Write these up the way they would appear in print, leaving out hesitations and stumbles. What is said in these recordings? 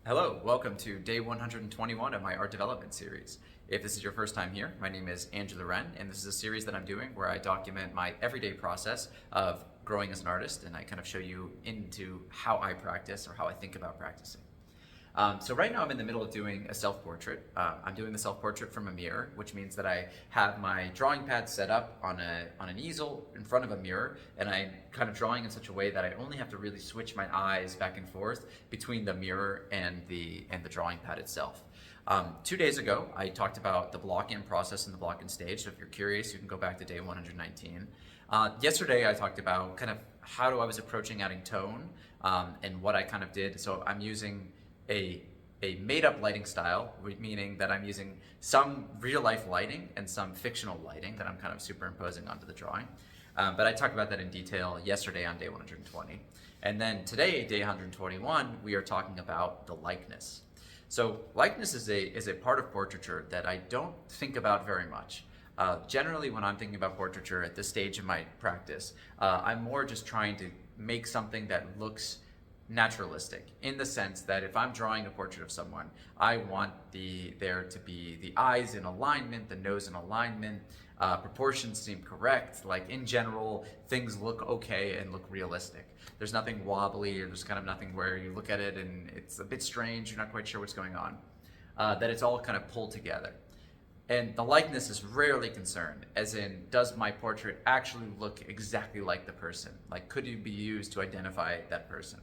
Hello, welcome to day 121 of my art development series. If this is your first time here, my name is Angela Wren, and this is a series that I'm doing where I document my everyday process of growing as an artist, and I kind of show you into how I practice or how I think about practicing. So right now I'm in the middle of doing a self-portrait. I'm doing the self-portrait from a mirror, which means that I have my drawing pad set up on an easel in front of a mirror, and I'm kind of drawing in such a way that I only have to really switch my eyes back and forth between the mirror and the drawing pad itself. 2 days ago, I talked about the block-in process and the block-in stage. So if you're curious, you can go back to day 119. Yesterday, I talked about kind of how I was approaching adding tone and what I kind of did. So I'm using a made-up lighting style, meaning that I'm using some real-life lighting and some fictional lighting that I'm kind of superimposing onto the drawing. But I talked about that in detail yesterday on day 120. And then today, day 121, we are talking about the likeness. So likeness is a part of portraiture that I don't think about very much. Generally, when I'm thinking about portraiture at this stage in my practice, I'm more just trying to make something that looks naturalistic, in the sense that if I'm drawing a portrait of someone, I want there to be the eyes in alignment, the nose in alignment, proportions seem correct, like in general, things look okay and look realistic. There's nothing wobbly, or there's kind of nothing where you look at it and it's a bit strange, you're not quite sure what's going on. That it's all kind of pulled together. And the likeness is rarely concerned, as in, does my portrait actually look exactly like the person? Like, could it be used to identify that person?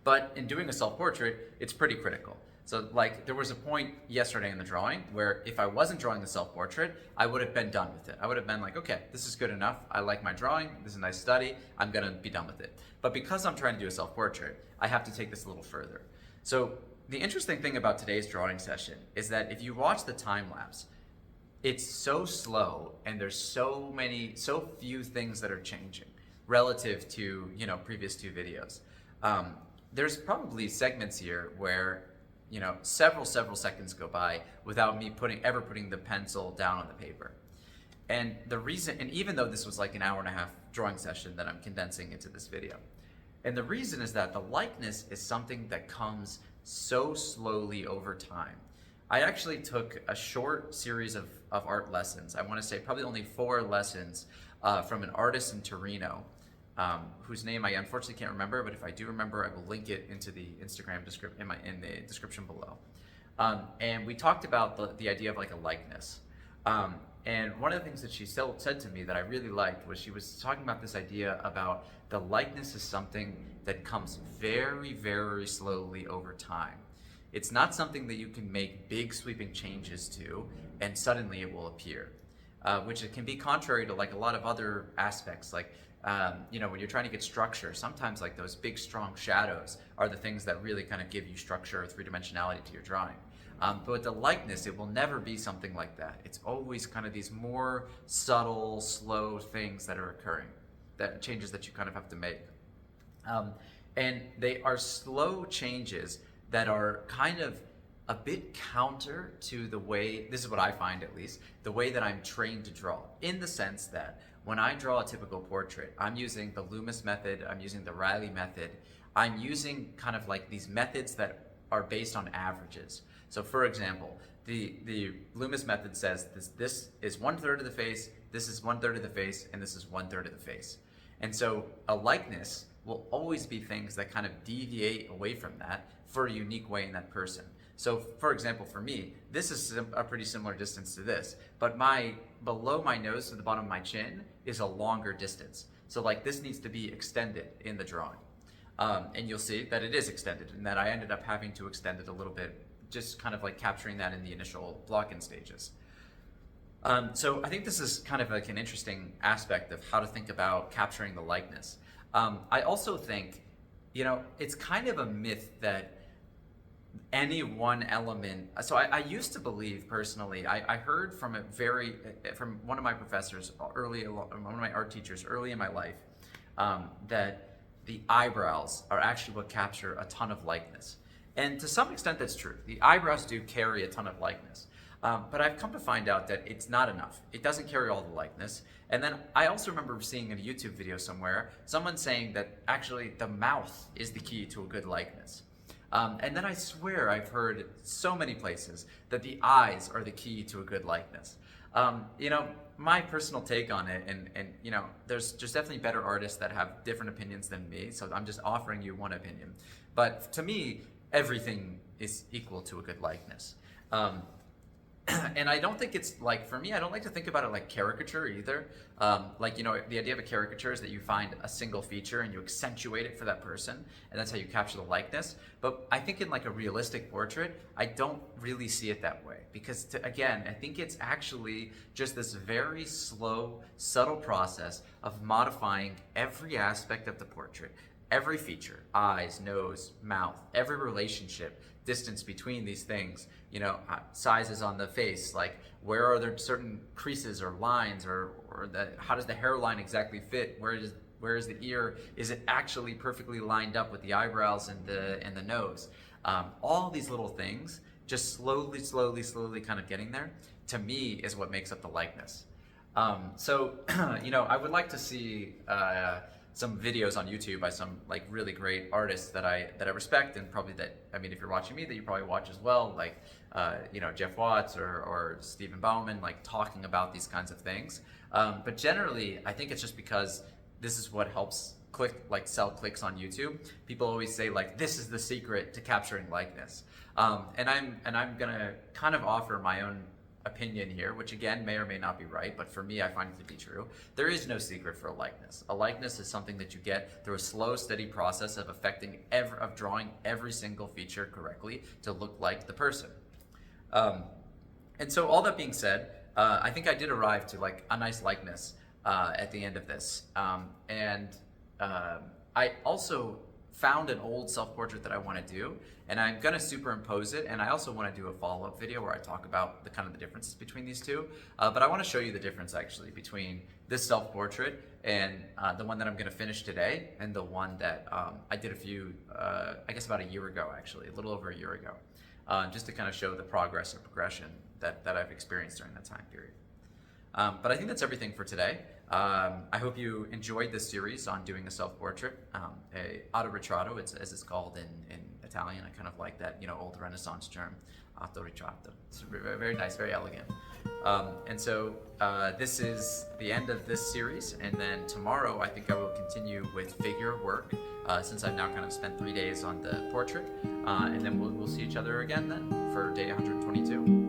But in doing a self-portrait, it's pretty critical. So like there was a point yesterday in the drawing where if I wasn't drawing the self-portrait, I would have been done with it. I would have been like, okay, this is good enough. I like my drawing. This is a nice study. I'm gonna be done with it. But because I'm trying to do a self-portrait, I have to take this a little further. So the interesting thing about today's drawing session is that if you watch the time lapse, it's so slow and there's so few things that are changing relative to, previous two videos. There's probably segments here where, several seconds go by without me ever putting the pencil down on the paper. And the reason, and even though this was like an hour and a half drawing session that I'm condensing into this video, and the reason is that the likeness is something that comes so slowly over time. I actually took a short series of art lessons. I want to say probably only 4 lessons from an artist in Torino, whose name I unfortunately can't remember, but if I do remember, I will link it into the Instagram description in the description below. And we talked about the idea of like a likeness. And one of the things that she said to me that I really liked was she was talking about this idea about the likeness is something that comes very, very slowly over time. It's not something that you can make big sweeping changes to and suddenly it will appear, which it can be contrary to like a lot of other aspects, like when you're trying to get structure, sometimes like those big strong shadows are the things that really kind of give you structure or three-dimensionality to your drawing. But with the likeness, it will never be something like that. It's always kind of these more subtle, slow things that are occurring, that changes that you kind of have to make. And they are slow changes that are kind of a bit counter to the way, this is what I find at least, the way that I'm trained to draw, in the sense that when I draw a typical portrait, I'm using the Loomis method, I'm using the Riley method, I'm using kind of like these methods that are based on averages. So for example, the Loomis method says this is 1/3 of the face, this is 1/3 of the face, and this is 1/3 of the face. And so a likeness will always be things that kind of deviate away from that for a unique way in that person. So for example, for me, this is a pretty similar distance to this, but below my nose to the bottom of my chin is a longer distance. So like this needs to be extended in the drawing. And you'll see that it is extended and that I ended up having to extend it a little bit, just kind of like capturing that in the initial block-in stages. So I think this is kind of like an interesting aspect of how to think about capturing the likeness. I also think, it's kind of a myth that any one element. So I used to believe personally, I heard from from one of my professors one of my art teachers early in my life, that the eyebrows are actually what capture a ton of likeness. And to some extent that's true. The eyebrows do carry a ton of likeness. But I've come to find out that it's not enough. It doesn't carry all the likeness. And then I also remember seeing in a YouTube video somewhere, someone saying that actually the mouth is the key to a good likeness. And then I swear I've heard so many places that the eyes are the key to a good likeness. You know, my personal take on it, and you know, there's just definitely better artists that have different opinions than me, so I'm just offering you one opinion. But to me, everything is equal to a good likeness. And I don't think it's like, for me, I don't like to think about it like caricature either. Like, you know, the idea of a caricature is that you find a single feature and you accentuate it for that person, and that's how you capture the likeness. But I think in like a realistic portrait, I don't really see it that way, because again, I think it's actually just this very slow, subtle process of modifying every aspect of the portrait. Every feature, eyes, nose, mouth, every relationship, distance between these things, you know, sizes on the face, like where are there certain creases or lines, or how does the hairline exactly fit? Where is the ear? Is it actually perfectly lined up with the eyebrows and the nose? All these little things, just slowly kind of getting there, to me is what makes up the likeness. So, you know, I would like to see some videos on YouTube by some like really great artists that I respect, and probably that, I mean, if you're watching me, that you probably watch as well, like you know, Jeff Watts or Stephen Bauman, like talking about these kinds of things. But generally, I think it's just because this is what helps sell clicks on YouTube. People always say like, this is the secret to capturing likeness. And I'm gonna kind of offer my own opinion here, which again may or may not be right, but for me, I find it to be true. There is no secret for a likeness. A likeness is something that you get through a slow, steady process of drawing every single feature correctly to look like the person. And so all that being said, I think I did arrive to like a nice likeness at the end of this. I also found an old self-portrait that I want to do, and I'm going to superimpose it, and I also want to do a follow-up video where I talk about the differences between these two. But I want to show you the difference actually between this self-portrait and the one that I'm going to finish today, and the one that I did I guess about a year ago, actually, a little over a year ago, just to kind of show the progress and progression that I've experienced during that time period. But I think that's everything for today. I hope you enjoyed this series on doing a self-portrait, a autoritratto, as it's called in Italian. I kind of like that, you know, old Renaissance term, autoritratto. It's very, very nice, very elegant. And so this is the end of this series, and then tomorrow I think I will continue with figure work, since I've now kind of spent 3 days on the portrait, and then we'll see each other again then for day 122.